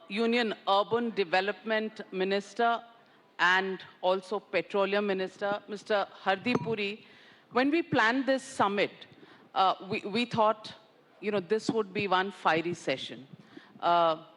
Union Urban Development Minister and also Petroleum Minister, Mr. Hardeep Puri, when we planned this summit, we thought, this would be one fiery session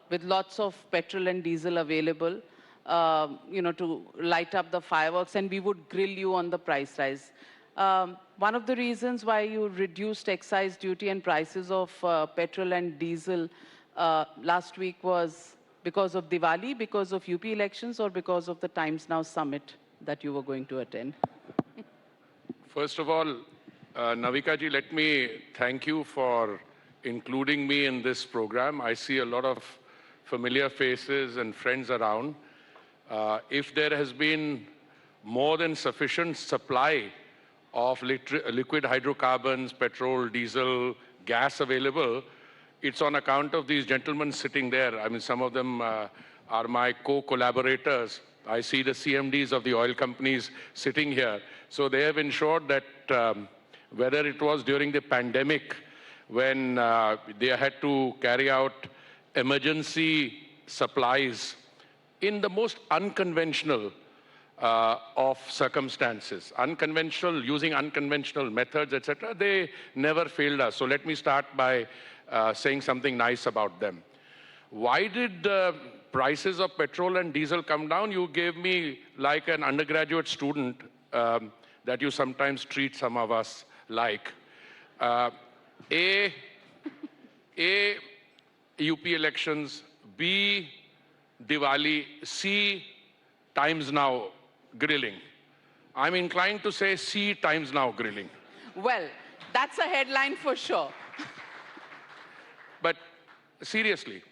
with lots of petrol and diesel available, to light up the fireworks, and we would grill you on the price rise. One of the reasons why you reduced excise duty and prices of petrol and diesel last week was because of Diwali, because of UP elections, or because of the Times Now summit that you were going to attend? First of all, Navika ji, let me thank you for including me in this program. I see a lot of familiar faces and friends around. If there has been more than sufficient supply of liquid hydrocarbons, petrol, diesel, gas available, it's on account of these gentlemen sitting there. I mean, some of them are my co-collaborators. I see the CMDs of the oil companies sitting here. So they have ensured that whether it was during the pandemic when they had to carry out emergency supplies in the most unconventional of circumstances, using unconventional methods, etc., they never failed us. So let me start by saying something nice about them. Why did the prices of petrol and diesel come down? You gave me like an undergraduate student that you sometimes treat some of us like. A, UP elections, B, Diwali, C, Times Now grilling. I'm inclined to say C, Times Now grilling. Well, that's a headline for sure. But seriously,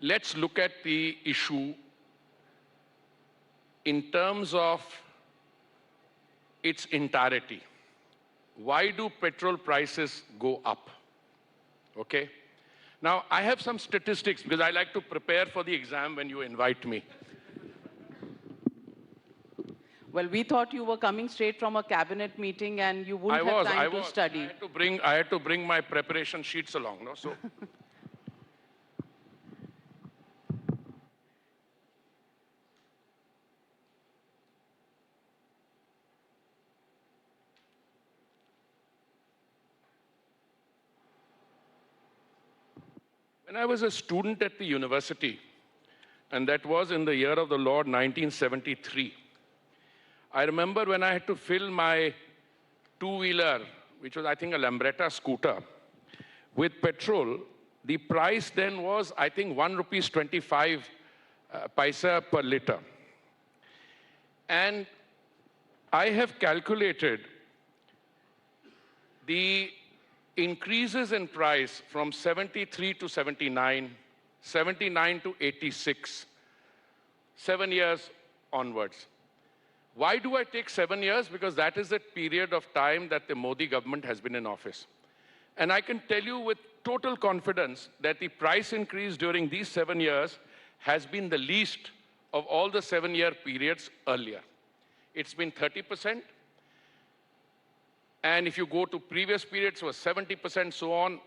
let's look at the issue in terms of its entirety. Why do petrol prices go up? Okay? Now, I have some statistics because I like to prepare for the exam when you invite me. Well, we thought you were coming straight from a cabinet meeting and you wouldn't have time to study. I had to bring my preparation sheets along, no? So. When I was a student at the university, and that was in the year of the Lord 1973, I remember when I had to fill my two-wheeler, which was, I think, a Lambretta scooter, with petrol, the price then was, I think, ₹1.25 per liter. And I have calculated the increases in price from 73 to 79, 79 to 86, 7 years onwards. Why do I take 7 years? Because that is the period of time that the Modi government has been in office. And I can tell you with total confidence that the price increase during these 7 years has been the least of all the 7-year periods earlier. It's been 30%. And if you go to previous periods, it was 70%, so on.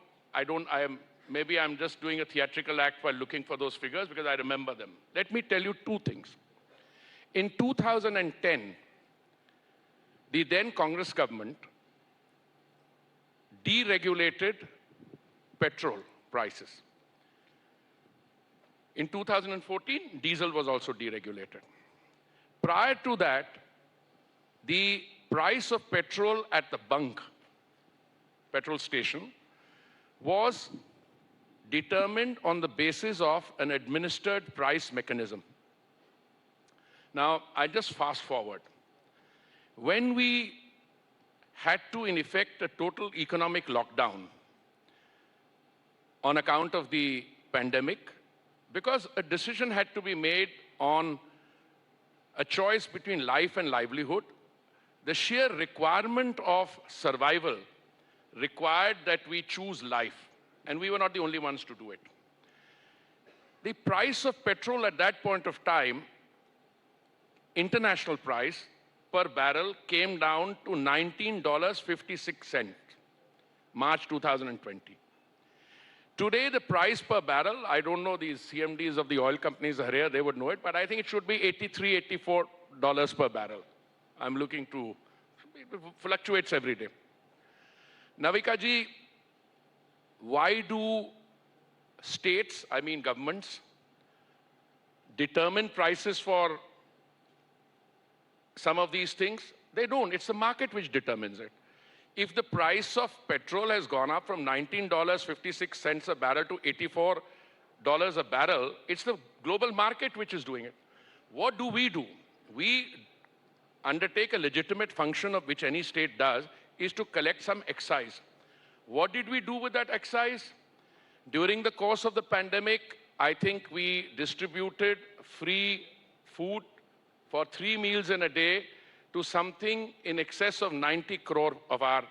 Maybe I'm just doing a theatrical act while looking for those figures because I remember them. Let me tell you two things. In 2010, the then Congress government deregulated petrol prices. In 2014, diesel was also deregulated. Prior to that, the price of petrol at the bunk, petrol station, was determined on the basis of an administered price mechanism. Now, I just fast forward. When we had to, in effect, a total economic lockdown on account of the pandemic, because a decision had to be made on a choice between life and livelihood, the sheer requirement of survival required that we choose life, and we were not the only ones to do it. The price of petrol at that point of time, international price per barrel, came down to $19.56, March 2020. Today, the price per barrel, I don't know, these CMDs of the oil companies are here, they would know it, but I think it should be $83, $84 per barrel. I'm looking to, it fluctuates every day. Navika ji, why do states, I mean governments, determine prices for some of these things? They don't. It's the market which determines it. If the price of petrol has gone up from $19.56 a barrel to $84 a barrel, it's the global market which is doing it. What do? We undertake a legitimate function of which any state does, is to collect some excise. What did we do with that excise? During the course of the pandemic, I think we distributed free food for 3 meals in a day to something in excess of 90 crore of our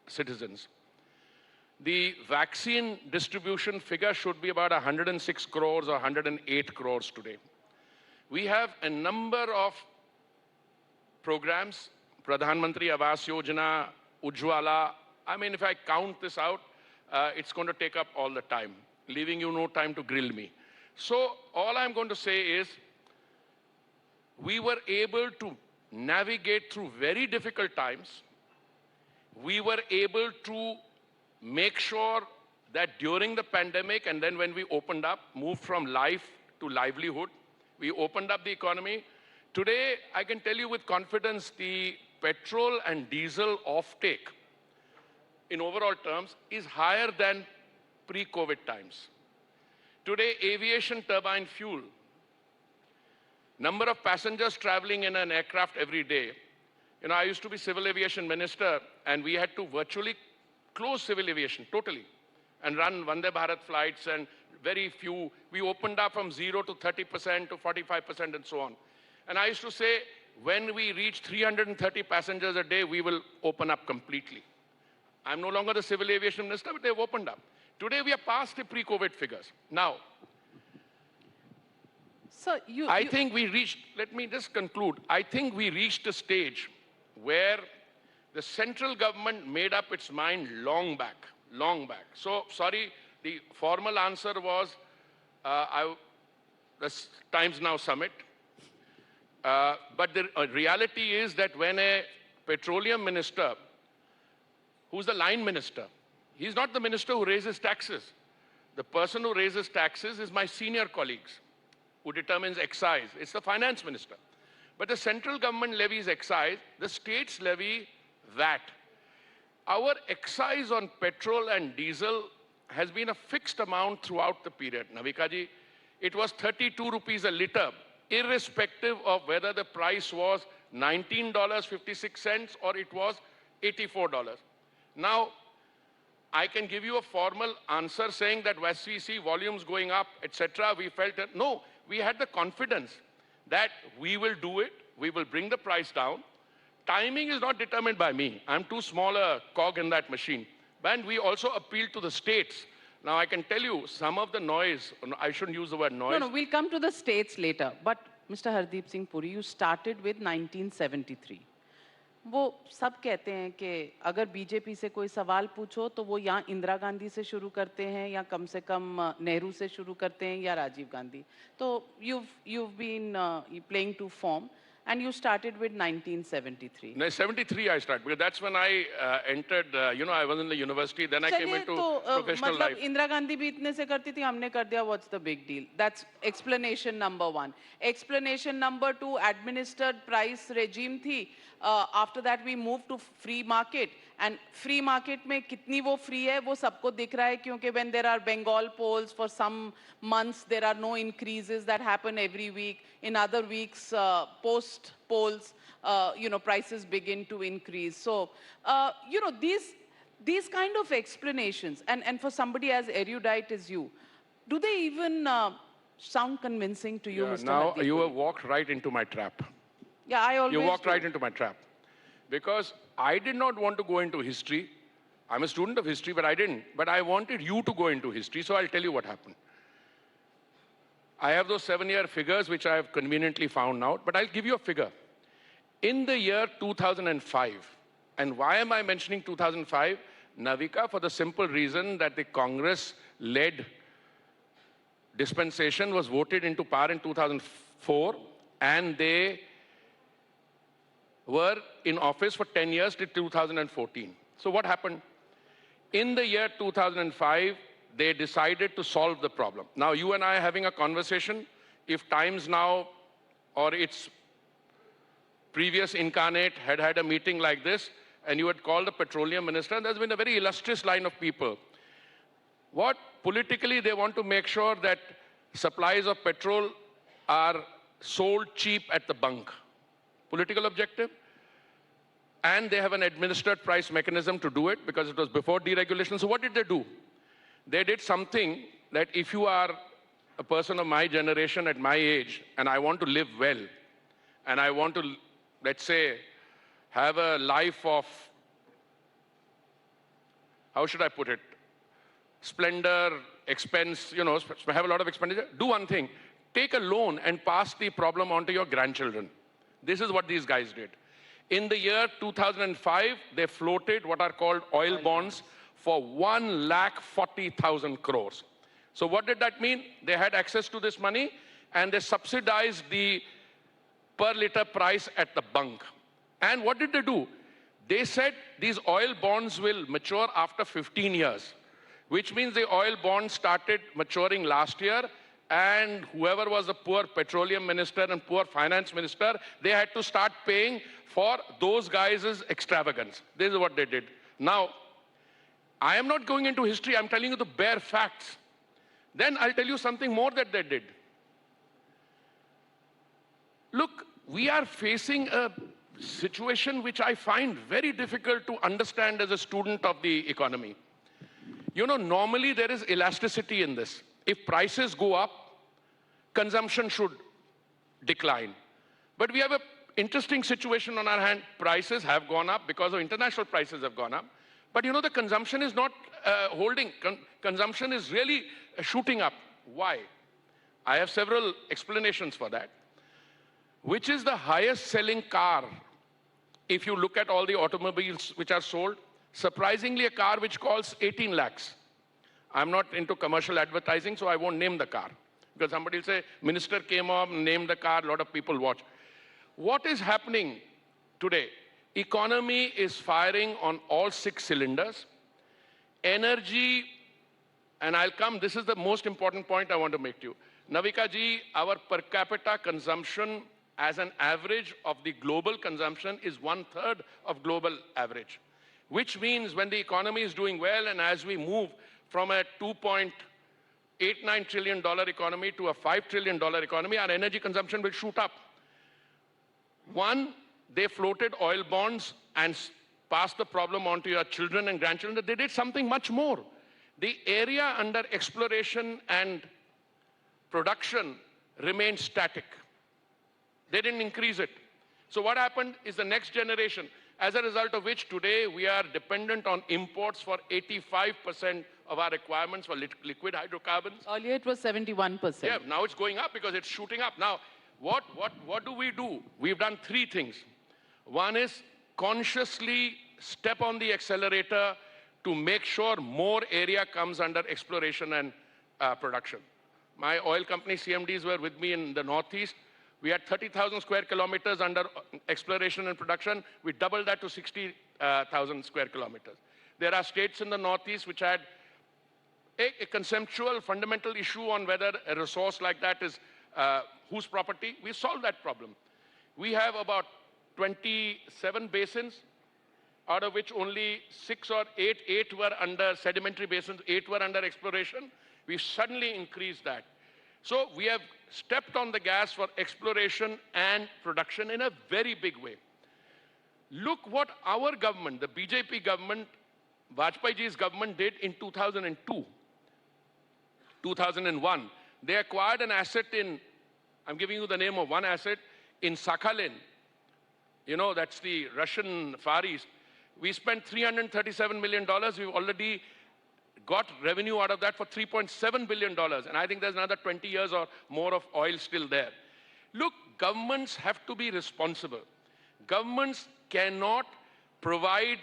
citizens. The vaccine distribution figure should be about 106 crores or 108 crores today. We have a number of programs, Pradhan Mantri Awas Yojana, Ujjwala. I mean, if I count this out, it's going to take up all the time, leaving you no time to grill me. So all I'm going to say is, we were able to navigate through very difficult times. We were able to make sure that during the pandemic, and then when we opened up, moved from life to livelihood, we opened up the economy. Today, I can tell you with confidence, the petrol and diesel offtake in overall terms is higher than pre-COVID times. Today, aviation turbine fuel, number of passengers traveling in an aircraft every day. You know, I used to be civil aviation minister, and we had to virtually close civil aviation totally and run Vande Bharat flights, and very few. We opened up from 0 to 30% to 45% and so on. And I used to say, when we reach 330 passengers a day, we will open up completely. I'm no longer the civil aviation minister, but they've opened up. Today, we are past the pre-COVID figures. Now, so I think we reached, let me just conclude. I think we reached a stage where the central government made up its mind long back. So, sorry, the formal answer was the Times Now Summit. But the reality is that when a petroleum minister, who's the line minister, he's not the minister who raises taxes. The person who raises taxes is my senior colleagues, who determines excise. It's the finance minister. But the central government levies excise, the states levy VAT. Our excise on petrol and diesel has been a fixed amount throughout the period. Navika ji, it was 32 rupees a litre, irrespective of whether the price was $19.56 or it was $84. Now, I can give you a formal answer saying that as we see volumes going up, etc., we felt that, no, we had the confidence that we will do it, we will bring the price down. Timing is not determined by me. I'm too small a cog in that machine. And we also appealed to the states. Now, I can tell you, some of the noise, I shouldn't use the word noise. No, we'll come to the states later. But, Mr. Hardeep Singh Puri, you started with 1973. वो सब कहते हैं कि अगर BJP से कोई सवाल पूछो तो वो यहाँ इंदिरा गांधी से शुरू करते हैं या कम से कम नेहरू से शुरू करते हैं या राजीव गांधी. तो you've been playing to form. And you started with 1973. No, 73 I started, because that's when I entered, I was in the university, then I came into professional life. Indira Gandhi भी इतने से करती थी, हमने कर दिया, what's the big deal? That's explanation number one. Explanation number two, administered price regime थी. After that we moved to free market. And free market में कितनी वो free है, वो सबको दिख रहा है, क्योंकि when there are Bengal polls for some months, there are no increases that happen every week. In other weeks, post polls, prices begin to increase. So, these kind of explanations, and for somebody as erudite as you, do they even sound convincing to you, Mr. Now, Hardeep you Puri? have walked right into my trap. Yeah, I always You walked do. right into my trap. Because I did not want to go into history. I'm a student of history, but I didn't. But I wanted you to go into history, so I'll tell you what happened. I have those 7-year figures, which I have conveniently found out, but I'll give you a figure. In the year 2005, and why am I mentioning 2005? Navika, for the simple reason that the Congress led dispensation was voted into power in 2004, and they were in office for 10 years till 2014. So what happened? In the year 2005, they decided to solve the problem. Now, you and I are having a conversation. If Times Now or its previous incarnate had had a meeting like this, and you had called the petroleum minister, and there's been a very illustrious line of people. What politically they want to make sure that supplies of petrol are sold cheap at the bunk. Political objective. And they have an administered price mechanism to do it because it was before deregulation. So what did they do? They did something that if you are a person of my generation at my age and I want to live well and I want to, let's say, have a life of, how should I put it, splendor, expense, have a lot of expenditure, do one thing. Take a loan and pass the problem on to your grandchildren. This is what these guys did. In the year 2005, they floated what are called oil bonds for 1,40,000 crores. So what did that mean? They had access to this money and they subsidized the per liter price at the bunk. And what did they do? They said these oil bonds will mature after 15 years, which means the oil bonds started maturing last year, and whoever was the poor petroleum minister and poor finance minister, they had to start paying for those guys' extravagance. This is what they did. Now, I am not going into history, I'm telling you the bare facts. Then I'll tell you something more that they did. Look, we are facing a situation which I find very difficult to understand as a student of the economy. Normally there is elasticity in this. If prices go up, consumption should decline. But we have an interesting situation on our hand. Prices have gone up because of international prices have gone up. But the consumption is not holding. Consumption is really shooting up. Why? I have several explanations for that. Which is the highest selling car? If you look at all the automobiles which are sold, surprisingly a car which costs 18 lakhs. I'm not into commercial advertising, so I won't name the car. Because somebody will say, minister came up, named the car, a lot of people watch. What is happening today? Economy is firing on all 6 cylinders. Energy, and I'll come, this is the most important point I want to make to you. Navika ji, our per capita consumption as an average of the global consumption is 1/3 of global average. Which means when the economy is doing well and as we move from a $2.89 trillion economy to a $5 trillion economy, our energy consumption will shoot up. One, they floated oil bonds and passed the problem on to your children and grandchildren. They did something much more. The area under exploration and production remained static. They didn't increase it. So what happened is the next generation, as a result of which today we are dependent on imports for 85% of our requirements for liquid hydrocarbons. Earlier it was 71%. Yeah, now it's going up because it's shooting up. Now, what do we do? We've done 3 things. One is consciously step on the accelerator to make sure more area comes under exploration and production. My oil company CMDs were with me in the Northeast. We had 30,000 square kilometers under exploration and production. We doubled that to 60,000 square kilometers. There are states in the Northeast which had a conceptual fundamental issue on whether a resource like that is whose property. We solved that problem. We have about 27 basins, out of which only 6 or 8 were under sedimentary basins, 8 were under exploration. We suddenly increased that. So we have stepped on the gas for exploration and production in a very big way. Look what our government, the BJP government, Vajpayee ji's government did in 2002, 2001. They acquired an asset in, I'm giving you the name of one asset, in Sakhalin. That's the Russian Far East. We spent $337 million. We've already got revenue out of that for $3.7 billion. And I think there's another 20 years or more of oil still there. Look, governments have to be responsible. Governments cannot provide,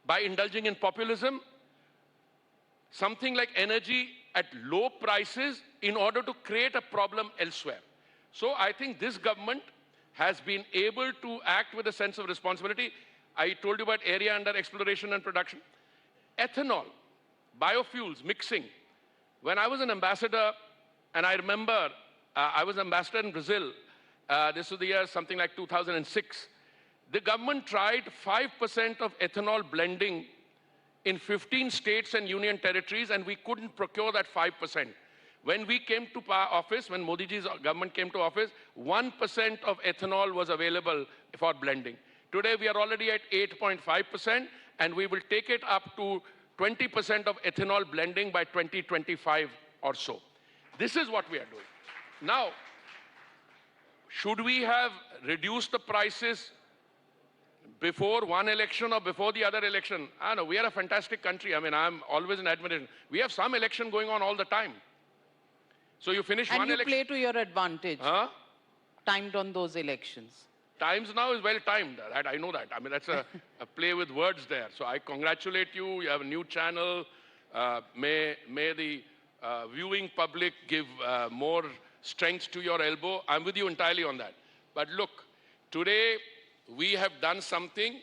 by indulging in populism, something like energy at low prices in order to create a problem elsewhere. So I think this government has been able to act with a sense of responsibility. I told you about area under exploration and production. Ethanol, biofuels, mixing. When I was an ambassador, and I remember I was ambassador in Brazil, this was the year something like 2006, the government tried 5% of ethanol blending in 15 states and union territories, and we couldn't procure that 5%. When we came to office, when Modi ji's government came to office, 1% of ethanol was available for blending. Today, we are already at 8.5%, and we will take it up to 20% of ethanol blending by 2025 or so. This is what we are doing. Now, should we have reduced the prices before one election or before the other election? I know, we are a fantastic country. I mean, I'm always in admiration. We have some election going on all the time. So you finish And one you election. play to your advantage, Huh? timed on those elections. Times now is well timed. That I know that. I mean, that's a play with words there. So I congratulate you. You have a new channel. May the viewing public give more strength to your elbow. I'm with you entirely on that. But look, today we have done something.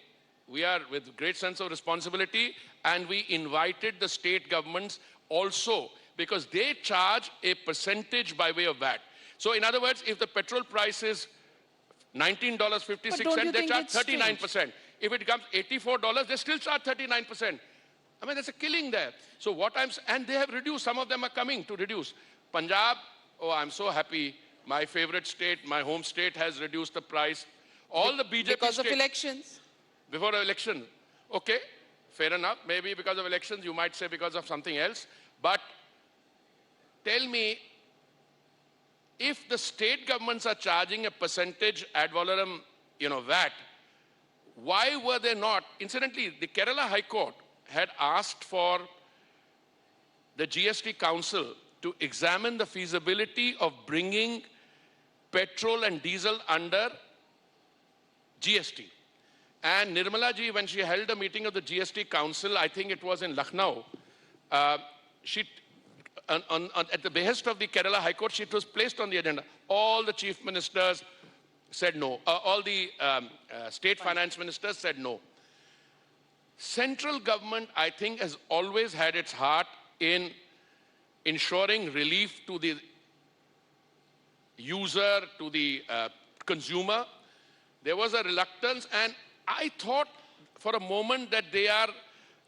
We are with great sense of responsibility, and we invited the state governments also, because they charge a percentage by way of VAT. So in other words, if the petrol price is $19.56, they charge 39%. If it becomes $84, they still charge 39%. I mean, there's a killing there. So what and they have reduced, some of them are coming to reduce. Punjab, oh, I'm so happy. My favorite state, my home state has reduced the price. All the BJP Because of states, elections. before election. Okay, fair enough. Maybe because of elections, you might say because of something else. But tell me, if the state governments are charging a percentage ad valorem, VAT, why were they not? Incidentally, the Kerala High Court had asked for the GST Council to examine the feasibility of bringing petrol and diesel under GST. And Nirmala ji, when she held a meeting of the GST Council, I think it was in Lucknow, at the behest of the Kerala High Court, it was placed on the agenda. All the chief ministers said no. All the state finance ministers said no. Central government, I think, has always had its heart in ensuring relief to the user, to the consumer. There was a reluctance, and I thought for a moment that they are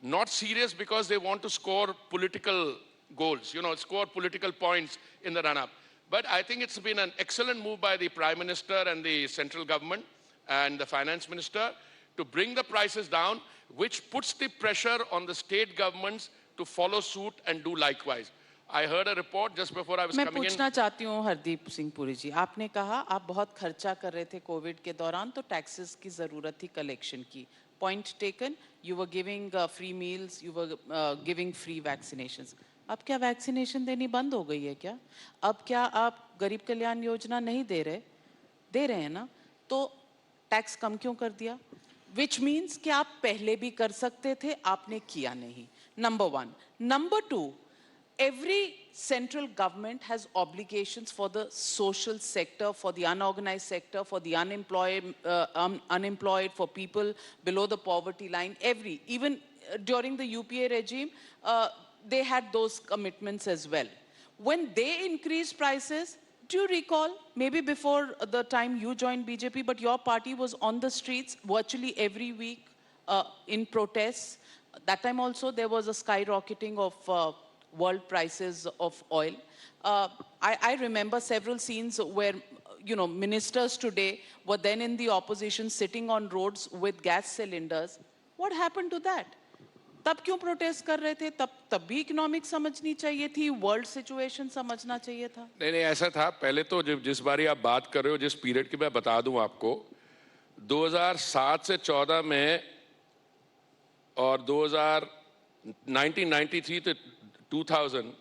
not serious because they want to score political goals, score political points in the run-up. But I think it's been an excellent move by the Prime Minister and the central government and the Finance Minister to bring the prices down, which puts the pressure on the state governments to follow suit and do likewise. I heard a report just before I was मैं coming in. पूछना चाहती हूँ हरदीप सिंह पुरी जी, आपने कहा आप बहुत खर्चा कर रहे थे कोविड के दौरान, तो टैक्सेस की जरूरत थी कलेक्शन की. Point taken, you were giving free meals, you were giving free vaccinations. अब क्या वैक्सीनेशन देनी बंद हो गई है क्या? अब क्या आप गरीब कल्याण योजना नहीं दे रहे हैं ना? तो टैक्स कम क्यों कर दिया? Which means कि आप पहले भी कर सकते थे, आपने किया नहीं. Number one. Number two, every central government has obligations for the social sector, for the unorganized sector, for the unemployed, for people below the poverty line. Even during the UPA regime, they had those commitments as well. When they increased prices, do you recall, maybe before the time you joined BJP, but your party was on the streets virtually every week in protests. That time also there was a skyrocketing of world prices of oil. I remember several scenes where, ministers today were then in the opposition sitting on roads with gas cylinders. What happened to that? तब क्यों protest कर रहे थे? तब भी economic समझनी चाहिए थी, वर्ल्ड सिचुएशन समझना चाहिए था. नहीं, ऐसा था. पहले तो जिस बारी आप बात कर रहे हो, जिस पीरियड की मैं बता दूं आपको, 2007 से 14 में और 1993 to 2000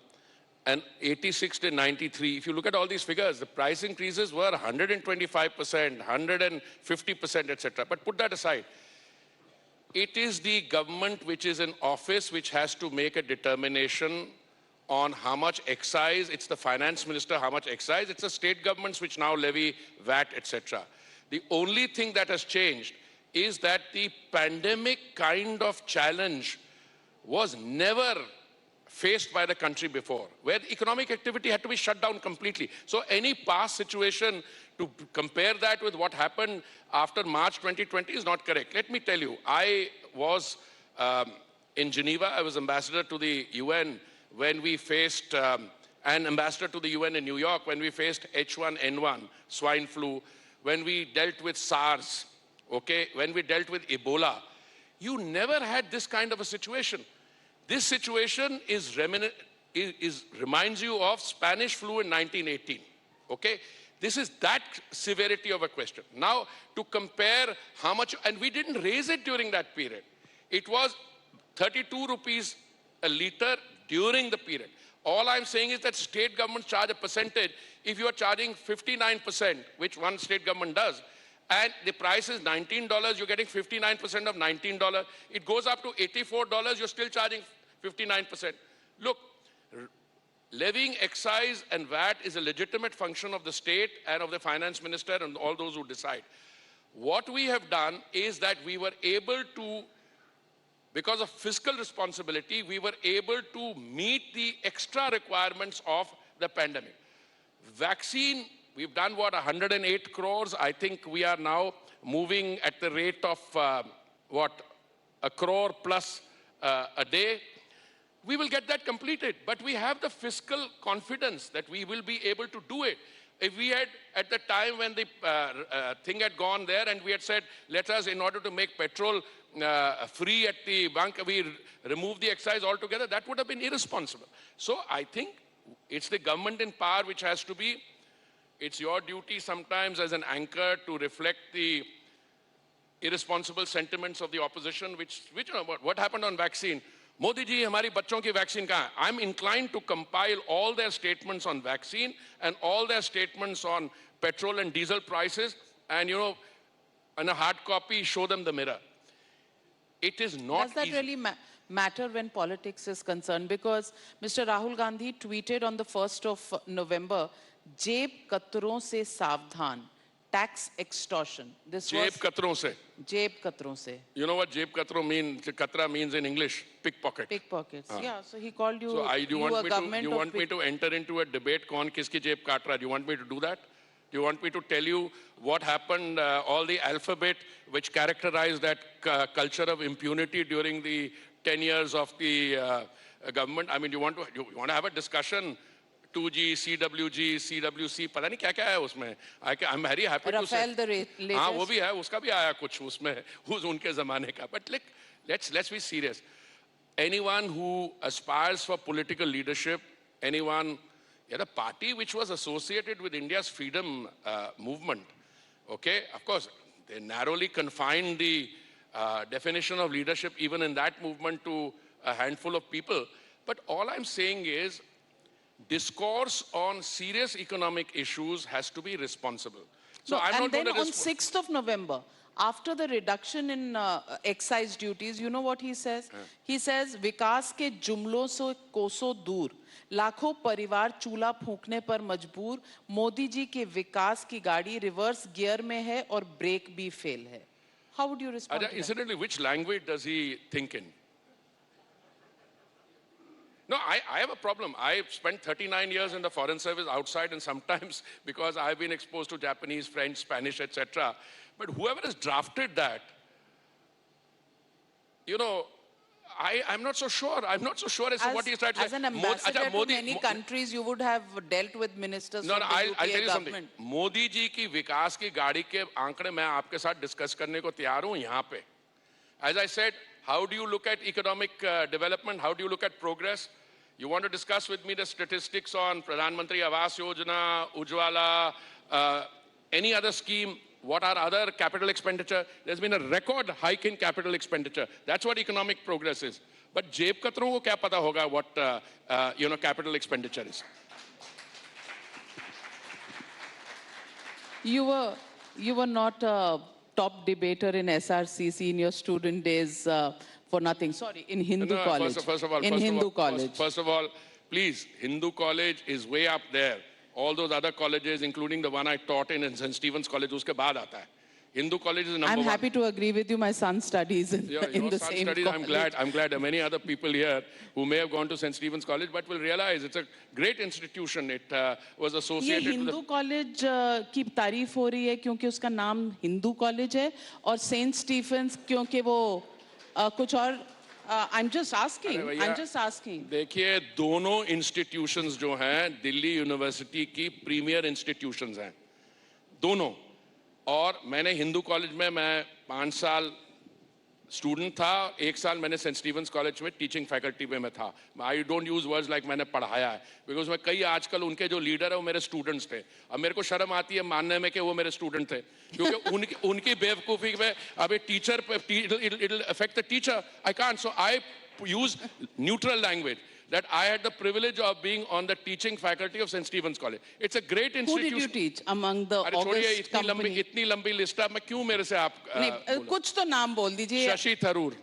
and 86 to 93, if you look at all these figures, the price increases were 125%, 150%, etc. But put that aside. It is the government which is in office which has to make a determination on how much excise. It's the finance minister, how much excise. It's the state governments which now levy VAT, etc. The only thing that has changed is that the pandemic kind of challenge was never faced by the country before, where the economic activity had to be shut down completely. So any past situation, to compare that with what happened after March 2020 is not correct. Let me tell you, I was in Geneva. I was ambassador to the UN when we faced, and ambassador to the UN in New York when we faced H1N1, swine flu, when we dealt with SARS, okay, when we dealt with Ebola. You never had this kind of a situation. This situation reminds you of Spanish flu in 1918, okay? This is that severity of a question. Now, to compare how much, and we didn't raise it during that period. It was 32 rupees a litre during the period. All I'm saying is that state governments charge a percentage. If you are charging 59%, which one state government does, and the price is $19, you're getting 59% of $19. It goes up to $84, you're still charging 59%. Look, levying excise and VAT is a legitimate function of the state and of the finance minister and all those who decide. What we have done is that we were able to, because of fiscal responsibility, we were able to meet the extra requirements of the pandemic. Vaccine, we've done what, 108 crores. I think we are now moving at the rate of, what, a crore plus a day. We will get that completed, but we have the fiscal confidence that we will be able to do it. If we had, at the time when the thing had gone there and we had said, let us, in order to make petrol free at the bunk, we remove the excise altogether, that would have been irresponsible. So I think it's the government in power which has to be, it's your duty sometimes as an anchor to reflect the irresponsible sentiments of the opposition, which you know, what happened on vaccine. Modi ji, हमारी बच्चों की vaccine कहाँ है? I'm inclined to compile all their statements on vaccine and all their statements on petrol and diesel prices and, you know, in a hard copy, show them the mirror. It is not Does that easy. really matter when politics is concerned? Because Mr. Rahul Gandhi tweeted on the 1st of November, जेब कतरों से सावधान, tax extortion. This जेब was कतरों से. जेब कतरों से. You know what जेब कतरों means? Katra means in English, pickpocket. Pickpockets. Yeah, so he called you, So do you want me of to enter into a debate कौन किसकी जेब काट रहा है? Do you want me to do that? Do you want me to tell you what happened, all the alphabet which characterized that culture of impunity during the 10 years of the government? I mean, you want to have a discussion? 2G, CWG, CWC, पता नहीं क्या क्या है उसमें. I'm very happy to say. Rafael the latest. हाँ वो भी है, उसका भी आया कुछ उसमें, उनके ज़माने का. But let's be serious. Anyone who aspires for political leadership, anyone, the party which was associated with India's freedom movement, okay, of course, they narrowly confined the definition of leadership even in that movement to a handful of people. But all I'm saying is, discourse on serious economic issues has to be responsible. So No, I'm and not then going to on 6th of November, after the reduction in excise duties, you know what he says? He says, विकास के जुमलों से कोसों दूर, लाखों परिवार चूल्हा फूंकने पर मजबूर, मोदी जी के विकास की गाड़ी रिवर्स गियर में है और ब्रेक भी फेल है. How would you respond to that? Incidentally, which language does he think in? No, I have a problem. I spent 39 years in the foreign service outside, and sometimes because I've been exposed to Japanese, French, Spanish, etc. But whoever has drafted that, you know, I'm not so sure. I'm not so sure as to what he's trying to say. As an ambassador to many countries, you would have dealt with ministers No, from no, the I'll tell UPA you something. government. Modi ji की विकास की गाड़ी के आंकड़े मैं आपके साथ discuss करने को तैयार हूं यहाँ पे. As I said, how do you look at economic development? How do you look at progress? You want to discuss with me the statistics on Pradhan Mantri Awas Yojana, Ujwala, any other scheme? What are other capital expenditure? There's been a record hike in capital expenditure. That's what economic progress is. But जेब कतरों को क्या पता होगा what capital expenditure is? You were not top debater in SRCC in your student days for nothing. Sorry, in Hindu No, college. First of all, please, Hindu college is way up there. All those other colleges, including the one I taught in St. Stephen's College, uske baad aata hai. Hindu college is number I'm one. happy to agree with you. My son studies in, Your in the son same studies, college. I'm glad there are many other people here who may have gone to St. Stephen's College, but will realize it's a great institution. It was ये associated with Hindu college की तारीफ हो रही है क्योंकि उसका नाम Hindu college है और सेंट स्टीफेंस क्योंकि वो कुछ और I'm just asking. भैया, I'm just asking. देखिए दोनों इंस्टीट्यूशंस जो हैं दिल्ली यूनिवर्सिटी की प्रीमियर इंस्टीट्यूशंस हैं दोनों और मैंने हिंदू कॉलेज में मैं 5 साल स्टूडेंट था 1 साल मैंने सेंट स्टीफेंस कॉलेज में टीचिंग फैकल्टी में मैं था I don't use words like मैंने पढ़ाया है बिकॉज मैं कई आजकल उनके जो लीडर है वो मेरे स्टूडेंट्स थे अब मेरे को शर्म आती है मानने में कि वो मेरे स्टूडेंट थे क्योंकि उनकी बेवकूफ़ी में अब teacher it affect the teacher I can't so I use neutral language that I had the privilege of being on the teaching faculty of St. Stephen's College. It's a great Who institution. did you teach among the अरे छोड़िए August company? इतनी लंबी list है मैं क्यों मेरे से आप नहीं कुछ तो नाम बोल दीजिए शशि थरूर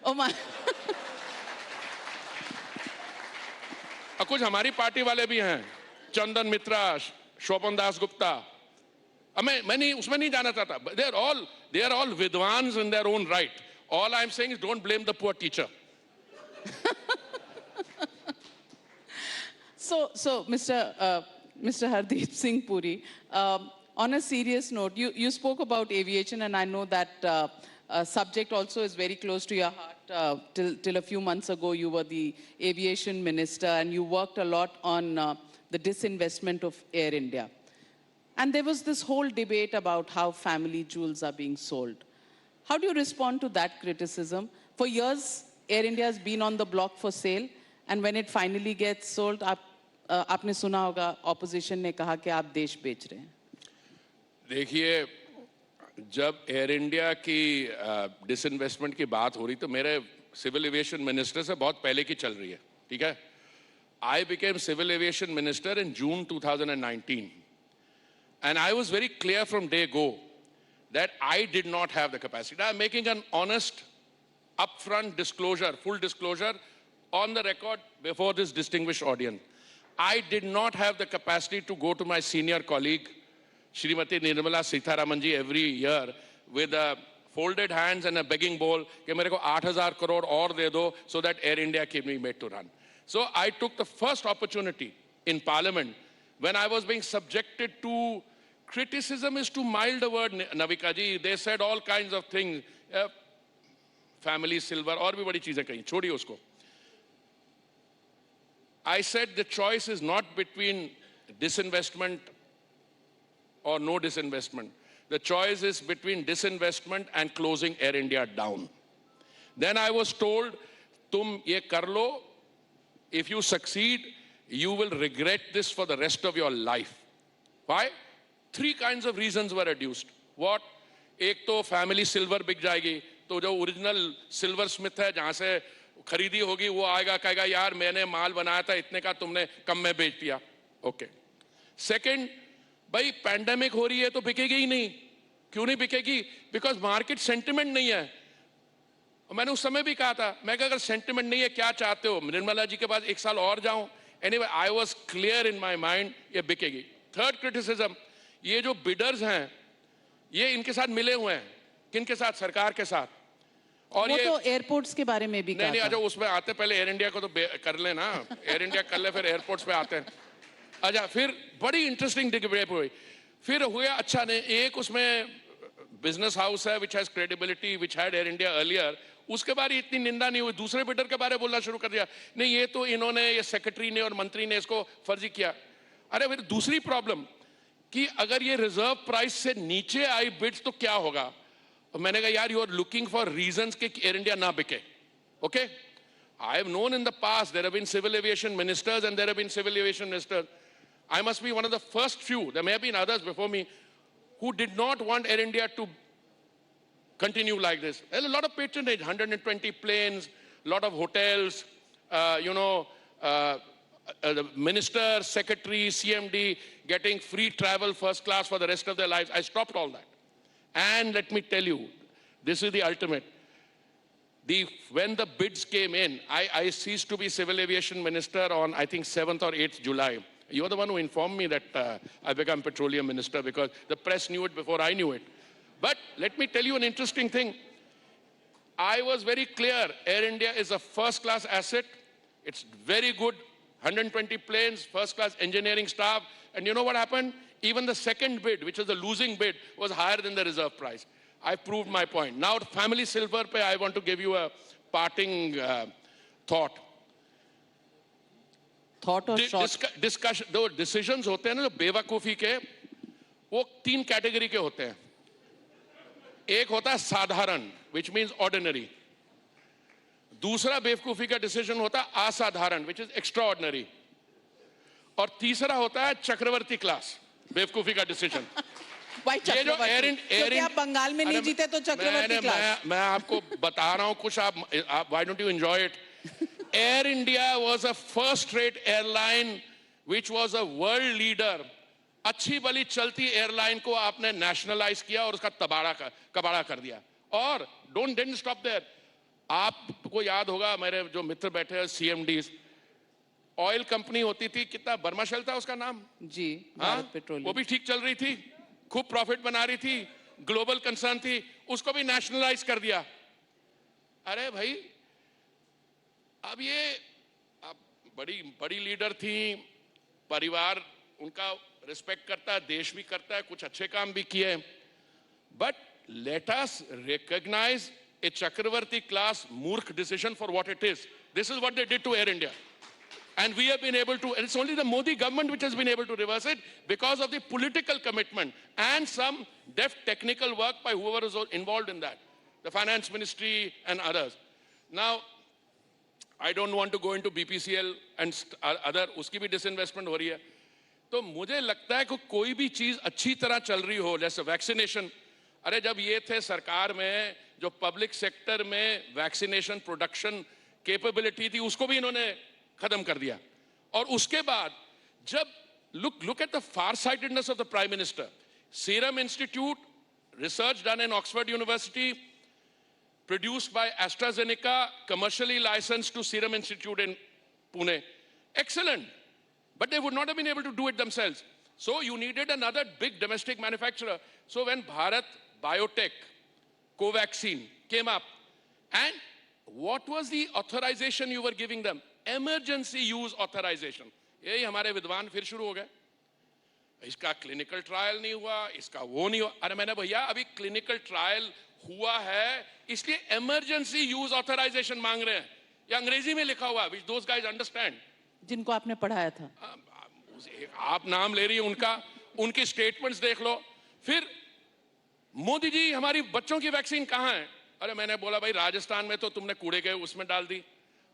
Oh my. और कुछ हमारी पार्टी वाले भी हैं चंदन मित्रा शोभन दास गुप्ता अब मैं नहीं उसमें नहीं जाना चाहता they are all Vidwans in their own right. All I am saying is don't blame the poor teacher. So Mr. Hardeep Singh Puri, on a serious note, you spoke about aviation, and I know that subject also is very close to your heart. Till a few months ago, you were the aviation minister, and you worked a lot on the disinvestment of Air India. And there was this whole debate about how family jewels are being sold. How do you respond to that criticism? For years, Air India has been on the block for sale, and when it finally gets sold, आपने सुना होगा opposition ने कहा कि आप देश बेच रहे हैं देखिए जब एयर इंडिया की डिसइन्वेस्टमेंट की बात हो रही तो मेरे सिविल एविएशन मिनिस्टर से बहुत पहले की चल रही है ठीक है I became civil aviation minister in June 2019 and I was very clear from day go that I did not have the capacity. I'm making an honest upfront disclosure, full disclosure on the record before this distinguished audience. I did not have the capacity to go to my senior colleague, Shrimati Nirmala Sitharaman ji, every year with folded hands and a begging bowl, कि मेरे को 8,000 crore और दे दो, so that Air India can be made to run. So I took the first opportunity in Parliament when I was being subjected to criticism is too mild a word, Navika ji. They said all kinds of things, family silver, और भी बड़ी चीजें कहीं, छोड़िए उसको. I said the choice is not between disinvestment or no disinvestment. The choice is between disinvestment and closing Air India down. Then I was told, tum ye kar lo, if you succeed, you will regret this for the rest of your life. Why? 3 kinds of reasons were adduced. What? एक तो family silver बिक जाएगी, तो जो original silver smith है जहाँ से खरीदी होगी वो आएगा कहेगा यार मैंने माल बनाया था इतने का तुमने कम में बेच दिया ओके सेकंड भाई पैंडेमिक हो रही है तो बिकेगी ही नहीं क्यों नहीं बिकेगी बिकॉज मार्केट सेंटिमेंट नहीं है मैंने उस समय भी कहा था मैं अगर सेंटिमेंट नहीं है क्या चाहते हो निर्मला जी के पास 1 साल और जाऊं anyway I was clear in my mind ये बिकेगी थर्ड क्रिटिसिज्म ये जो बिडर्स हैं ये इनके साथ मिले हुए हैं किनके साथ सरकार के साथ और वो ये तो एयरपोर्ट्स के बारे में भी कहा नहीं अच्छा उसमें आते पहले एयर इंडिया को तो कर लेना एयर इंडिया कर ले फिर एयरपोर्ट्स पे आते हैं अच्छा फिर बड़ी इंटरेस्टिंग डिबेट हुई फिर हुआ अच्छा नहीं एक उसमें बिजनेस हाउस है which has credibility which had air India earlier उसके बारे इतनी निंदा नहीं हुई दूसरे बिडर के बारे में बोलना शुरू कर दिया नहीं ये तो इन्होंने ये सेक्रेटरी ने और मंत्री ने इसको फर्जी किया अरे फिर दूसरी प्रॉब्लम कि अगर ये रिजर्व प्राइस से नीचे आई बिड्स तो क्या होगा मैंने कहा यार you are looking for reasons कि एयर इंडिया ना बिके okay I have known in the past there have been civil aviation ministers and there have been civil aviation ministers I must be one of the first few there may have been others before me who did not want Air India to continue like this. There's a lot of patronage, 120 planes, a lot of hotels, the minister, secretary, CMD getting free travel first class for the rest of their lives. I stopped all that. And let me tell you, this is the ultimate. When the bids came in, I ceased to be civil aviation minister on, I think, 7th or 8th July. You're the one who informed me that I become petroleum minister because the press knew it before I knew it. But let me tell you an interesting thing. I was very clear, Air India is a first-class asset. It's very good, 120 planes, first-class engineering staff. And you know what happened? Even the second bid, which was the losing bid, was higher than the reserve price. I proved my point. Now, family silver pe, I want to give you a parting thought. Thought or short? Discussion, दो decisions होते हैं ना जो बेवकूफ़ी के, वो 3 category के होते हैं. एक होता है साधारण, which means ordinary. दूसरा बेवकूफ़ी का डिसीजन होता है असाधारण, which is extraordinary. और तीसरा होता है चक्रवर्ती क्लास बेवकूफ़ी का डिसीजन. ये जो क्योंकि आप बंगाल में नहीं जीते तो चक्रवर्ती क्लास. मैं आपको बता रहा हूं कुछ, आप why don't you enjoy it? Air India was a first-rate airline which was a world leader. अच्छी भली चलती एयरलाइन को आपने नेशनलाइज किया और उसका कबाड़ा कर दिया. और didn't stop there. आपको याद होगा, मेरे जो मित्र बैठे हैं CMDs, ऑयल कंपनी होती थी, कितना बर्माशल था उसका नाम जी, भारत पेट्रोलियम, वो भी ठीक चल रही थी, खूब प्रॉफिट बना रही थी, ग्लोबल कंसर्न थी, उसको भी नेशनलाइज कर दिया. अरे भाई, अब ये बड़ी लीडर थी, परिवार उनका रिस्पेक्ट करता है, देश भी करता है, कुछ अच्छे काम भी किए, but let us recognise a Chakravarti class Murkh decision for what it is. This is what they did to Air India. And we have been able to, and it's only the Modi government which has been able to reverse it because of the political commitment and some deft technical work by whoever is involved in that, the finance ministry and others. Now, I don't want to go into BPCL and other, uski bhi disinvestment ho rahi hai. तो मुझे लगता है कि कोई भी चीज अच्छी तरह चल रही हो, जैसे वैक्सीनेशन, अरे जब ये थे सरकार में, जो पब्लिक सेक्टर में वैक्सीनेशन प्रोडक्शन कैपेबिलिटी थी, उसको भी इन्होंने खत्म कर दिया. और उसके बाद जब look at the far-sightedness of the Prime Minister. Serum Institute, research done in Oxford University, produced by AstraZeneca, commercially licensed to Serum Institute in Pune. Excellent. But they would not have been able to do it themselves. So you needed another big domestic manufacturer. So when Bharat Biotech, Covaxin came up, and what was the authorization you were giving them? Emergency use authorization. यही हमारे विद्वान फिर शुरू हो गए, इसका clinical trial नहीं हुआ, इसका वो नहीं हुआ. अरे मैंने भैया अभी क्लिनिकल ट्रायल हुआ है, इसलिए इमरजेंसी यूज ऑथराइजेशन मांग रहे हैं. ये अंग्रेजी में लिखा हुआ, which those guys understand. जिनको आपने पढ़ाया था. आप नाम ले रही है उनका, उनकी स्टेटमेंट्स देख लो. फिर मोदी जी हमारी बच्चों की वैक्सीन कहाँ है? अरे मैंने बोला भाई राजस्थान में तो तुमने कूड़े के उसमें डाल दी,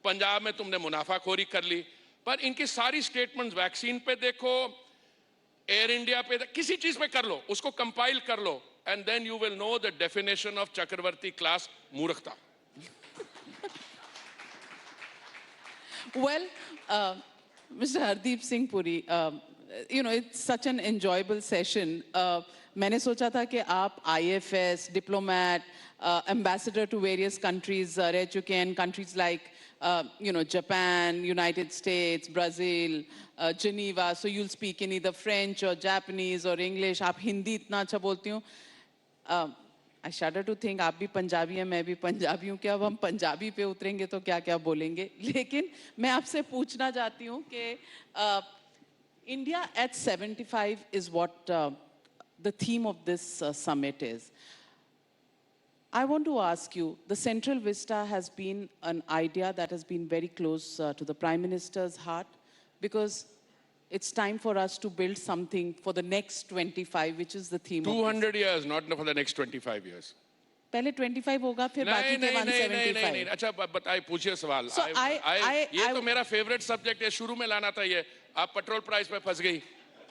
पंजाब में तुमने मुनाफाखोरी कर ली, पर इनकी सारी स्टेटमेंट्स वैक्सीन पे देखो, एयर इंडिया पे, किसी चीज पे कर लो, उसको कंपाइल कर लो, and then you will know the definition of Chakravarti class मूर्खता. Well, Mr. Hardeep Singh Puri, you know, it's such an enjoyable session. मैंने सोचा था कि आप IFS, diplomat, ambassador to various countries रह चुके हैं, countries like, you know, Japan, United States, Brazil, Geneva. So you'll speak in either French or Japanese or English. आप हिंदी इतना अच्छा बोलती हूँ. I shudder to think आप भी पंजाबी हैं, मैं भी पंजाबी हूँ, कि अब हम पंजाबी पे उतरेंगे तो क्या क्या बोलेंगे. लेकिन मैं आपसे पूछना चाहती हूँ कि India at 75 is what the theme of this summit is. I want to ask you, the Central Vista has been an idea that has been very close to the Prime Minister's heart, because it's time for us to build something for the next 25, which is the theme 200 years, not for the next 25 years. पहले 25 होगा, फिर बाकी के 175. नहीं. अच्छा बताइए, पूछिए सवाल. So ये तो मेरा फेवरेट सब्जेक्ट है, शुरू में लाना था ये. आप पेट्रोल प्राइस पे फंस गई.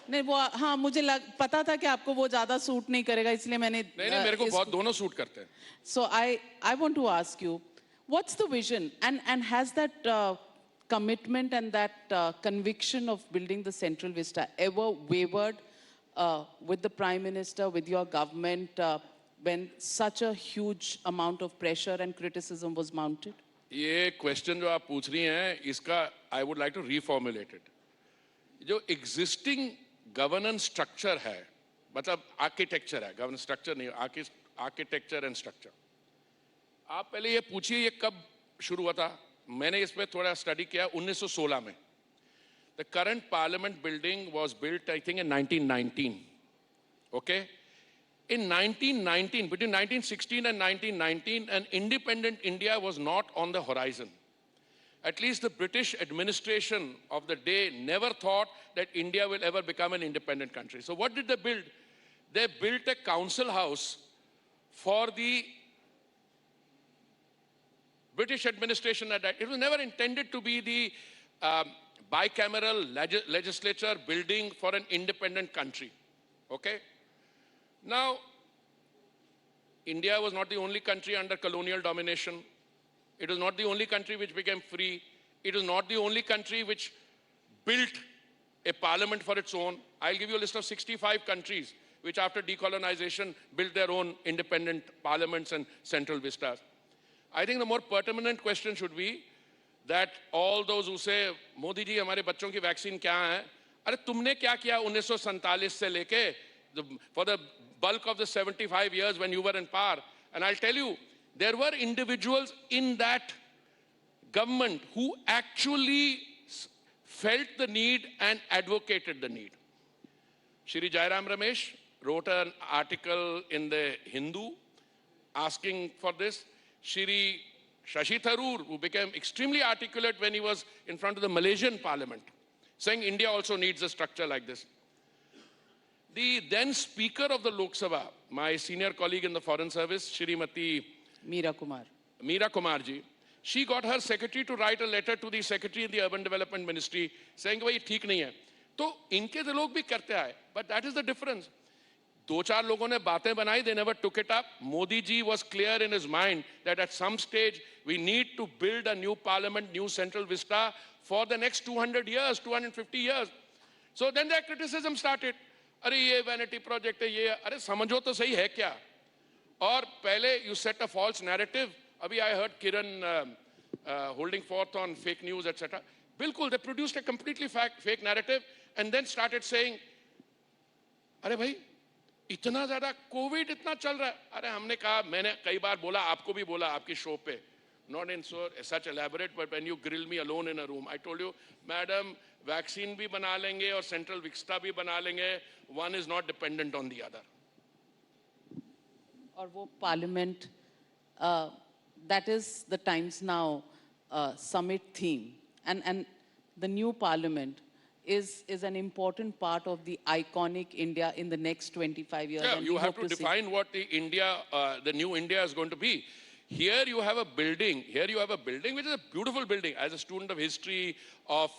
नहीं वो, हाँ मुझे पता था कि आपको वो ज्यादा सूट नहीं करेगा, इसलिए मैंने नहीं मेरे को बहुत दोनों सूट करते हैं. So I want to ask you, what's the vision, and has that commitment and that conviction of building the Central Vista ever wavered with the Prime Minister, with your government? when such a huge amount of pressure and criticism was mounted? ये question जो आप पूछ रही हैं इसका I would like to reformulate it. जो existing governance structure है, मतलब आर्किटेक्चर है, गवर्नेंस स्ट्रक्चर नहीं, आर्किटेक्चर एंड स्ट्रक्चर। आप पहले ये पूछिए ये कब शुरू हुआ था। मैंने इस पे थोड़ा स्टडी किया 1916 में। The current parliament building was built I think in 1919, okay. In 1919, between 1916 and 1919, an independent India was not on the horizon. At least the British administration of the day never thought that India will ever become an independent country. So what did they build? They built a council house for the British administration at that. It was never intended to be the bicameral legislature building for an independent country, okay? Now, India was not the only country under colonial domination. It was not the only country which became free. It was not the only country which built a parliament for its own. I'll give you a list of 65 countries which after decolonization built their own independent parliaments and central vistas. I think the more pertinent question should be that all those who say, Modi ji, हमारे बच्चों की vaccine क्या है? अरे तुमने क्या किया 1947 से लेके for the bulk of the 75 years when you were in power? And I'll tell you, there were individuals in that government who actually felt the need and advocated the need. Shri Jairam Ramesh wrote an article in the Hindu asking for this. Shri Shashi Tharoor, who became extremely articulate when he was in front of the Malaysian parliament, saying India also needs a structure like this. The then Speaker of the Lok Sabha, my senior colleague in the Foreign Service, Shrimati Meera Kumar. Meera Kumarji, she got her secretary to write a letter to the secretary in the Urban Development Ministry saying कि भाई ठीक नहीं है। तो इनके तो लोग भी करते आए, but that is the difference. दो चार लोगों ने बातें बनाई, they never took it up. Modi ji was clear in his mind that at some stage we need to build a new parliament, new central vista for the next 200 years, 250 years. So then their criticism started. अरे ये vanity project है, ये अरे समझो तो सही है क्या। और पहले you set a false narrative. अभी I heard Kiran holding forth on fake news etcetera. बिल्कुल, they produced a completely fake narrative and then started saying अरे भाई इतना ज्यादा कोविड इतना चल रहा है। अरे हमने कहा, मैंने कई बार बोला, आपको भी बोला आपकी शो पे, not in such elaborate, but when you grill me alone in a room, I told you, madam, vaccine भी बना लेंगे और सेंट्रल विक्स्टा भी बना लेंगे, one is not dependent on the other. और वो parliament, that is the Times Now summit theme, and the new parliament is an important part of the iconic India in the next 25 years. Yeah, and you we have hope to see. define what the new India is going to be. Here you have a building. Here you have a building which is a beautiful building. As a student of history, of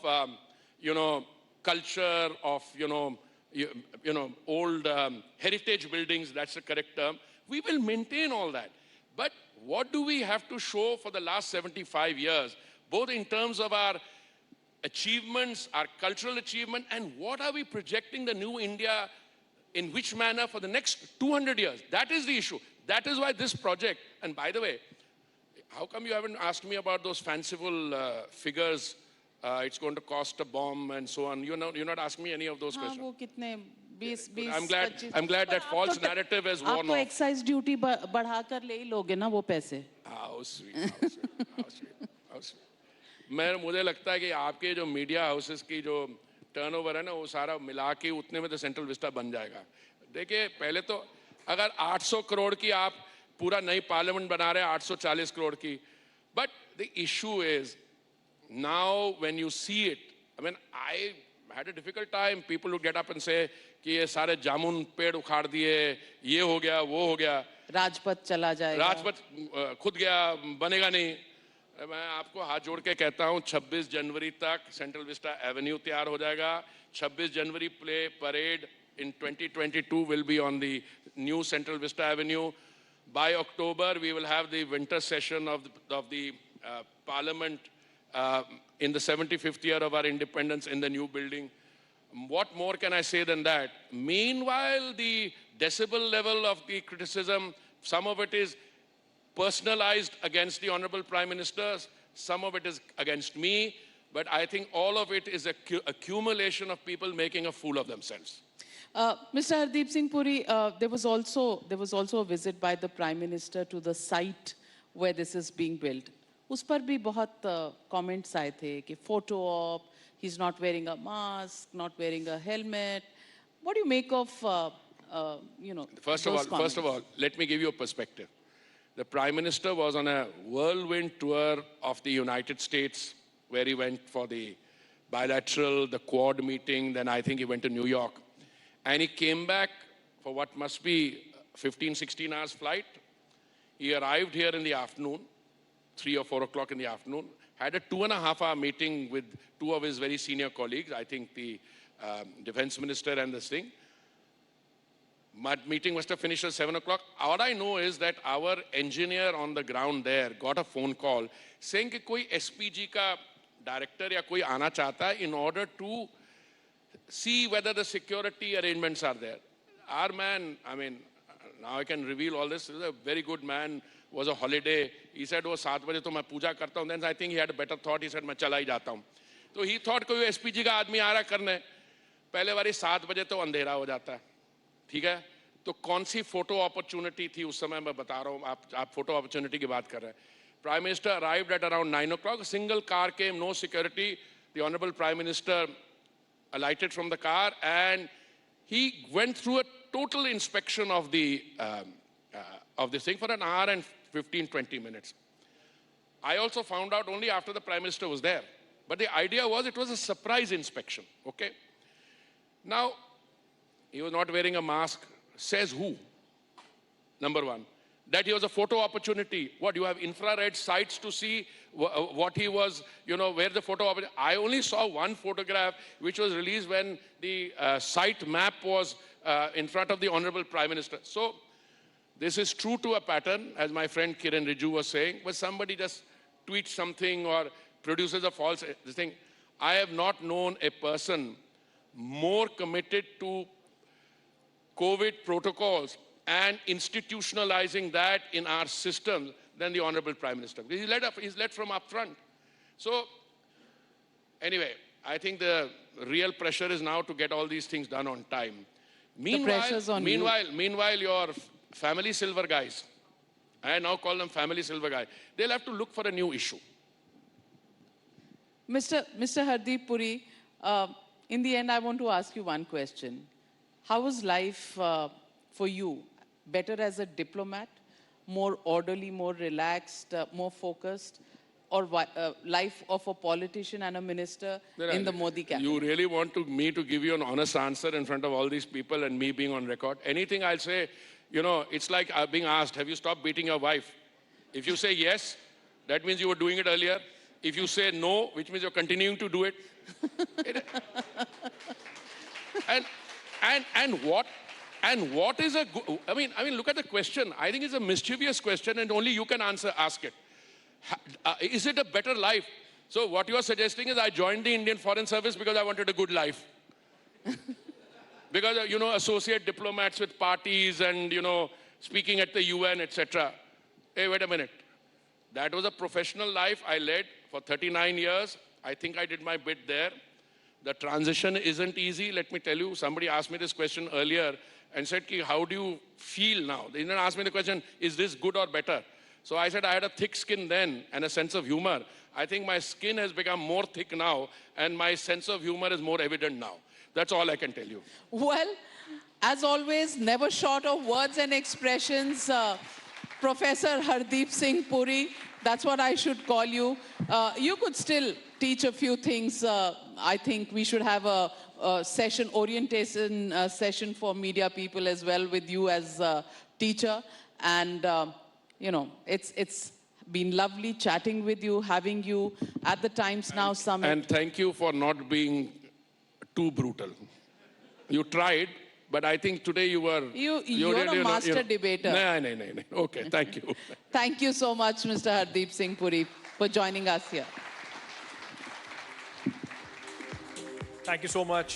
culture, of old heritage buildings. That's the correct term. We will maintain all that. But what do we have to show for the last 75 years, both in terms of our achievements, our cultural achievement, and what are we projecting the new India in which manner for the next 200 years? That is the issue. That is why this project, and by the way, how come you haven't asked me about those fanciful figures? It's going to cost a bomb and so on. You're not asking me any of those हाँ, questions. वो कितने 20 I'm glad that false narrative has worn आप तो off. Excise duty बढ़ाकर ले ही लोगे ना वो पैसे। How sweet, how sweet, how sweet, how sweet. मुझे लगता है कि आपके जो मीडिया हाउसेस की जो टर्नओवर है ना, वो सारा मिला के उतने में तो सेंट्रल विस्टा बन जाएगा। देखिए, पहले तो अगर 800 करोड़ की आप पूरा नई पार्लियामेंट बना रहे हैं, 840 करोड़ की, but the issue is now when you see it, I mean, I had a difficult time. People would get up and say कि ये सारे जामुन पेड़ उखाड़ दिए, ये हो गया, वो हो गया, राजपथ चला जाएगा, राजपथ खुद गया, बनेगा नहीं। मैं आपको हाथ जोड़ के कहता हूँ 26 जनवरी तक सेंट्रल विस्टा एवेन्यू तैयार हो जाएगा। 26 जनवरी parade in 2022 will be on the new Central Vista Avenue. By October, we will have the winter session of the Parliament in the 75th year of our independence in the new building. What more can I say than that? Meanwhile, the decibel level of the criticism Some of it is personalized against the Honorable Prime Minister, some of it is against me, but I think all of it is a accumulation of people making a fool of themselves. Mr. Hardeep Singh Puri, there was also a visit by the Prime Minister to the site where this is being built. उस पर भी बहुत comments आए थे कि photo op, he's not wearing a mask, not wearing a helmet. What do you make of First those comments? of all, let me give you a perspective. The Prime Minister was on a whirlwind tour of the United States, where he went for the bilateral, the Quad meeting, then I think he went to New York. And he came back for what must be 15, 16 hours flight. He arrived here in the afternoon, 3 or 4 o'clock in the afternoon, had a 2.5-hour meeting with two of his very senior colleagues, I think the defense minister and this thing. My meeting must have finished at 7 o'clock. All I know is that our engineer on the ground there got a phone call saying कि कोई SPG का director या कोई आना चाहता है in order to see whether the security arrangements are there. Our man, I mean, now I can reveal all this, is a very good man, was a holiday. He said, वो 7 बजे तो मैं पूजा करता हूँ. Then I think he had a better thought. He said, मैं चला ही जाता हूँ. तो he thought कोई SPG का आदमी आ रहा करने. पहले बारी 7 बजे तो अंधेरा हो जाता है. ठीक है. तो कौन सी फोटो अपॉर्चुनिटी थी उस समय मैं बता रहा हूँ. आप फोटो अपॉर्चुनिटी की बात कर रहे हैं. Prime Minister arrived at around 9 o'clock. A single car came, no security. The Honorable Prime Minister alighted from the car and he went through a total inspection of the of this thing for an hour and 15-20 minutes. I also found out only after the Prime Minister was there. But the idea was it was a surprise inspection. Okay. Now, he was not wearing a mask. Says who? Number one. That he was a photo opportunity. What, you have infrared sights to see what he was, where the photo opportunity. I only saw one photograph which was released when the site map was in front of the Honorable Prime Minister. So, this is true to a pattern, as my friend Kiran Riju was saying, but somebody just tweets something or produces a false thing. I have not known a person more committed to COVID protocols and institutionalizing that in our system than the Honorable Prime Minister. He's led from up front. So, anyway, I think the real pressure is now to get all these things done on time. Meanwhile, your family silver guys, I now call them family silver guys, they'll have to look for a new issue. Mr. Hardeep Puri, in the end, I want to ask you one question. How was life for you? Better as a diplomat, more orderly, more relaxed, more focused, or life of a politician and a minister in the Modi cabinet? You really want me to give you an honest answer in front of all these people and me being on record? Anything I'll say, it's like being asked, have you stopped beating your wife? If you say yes, that means you were doing it earlier. If you say no, which means you're continuing to do it. And what is a good, I mean, look at the question. I think it's a mischievous question and only you can ask it. Is it a better life? So what you are suggesting is I joined the Indian Foreign Service because I wanted a good life. Because, associate diplomats with parties and, speaking at the UN, etc. Hey, wait a minute. That was a professional life I led for 39 years. I think I did my bit there. The transition isn't easy, let me tell you. Somebody asked me this question earlier and said, how do you feel now? They didn't ask me the question, is this good or better? So I said I had a thick skin then and a sense of humor. I think my skin has become more thick now and my sense of humor is more evident now. That's all I can tell you. Well, as always, never short of words and expressions, Professor Hardeep Singh Puri, that's what I should call you. You could still teach a few things. I think we should have a orientation session for media people as well with you as a teacher. And, it's been lovely chatting with you, having you at the Times Now Summit. And thank you for not being too brutal. You tried, but I think today you were... You're a master debater. No. Okay, thank you. Thank you so much, Mr. Hardeep Singh Puri, for joining us here. Thank you so much.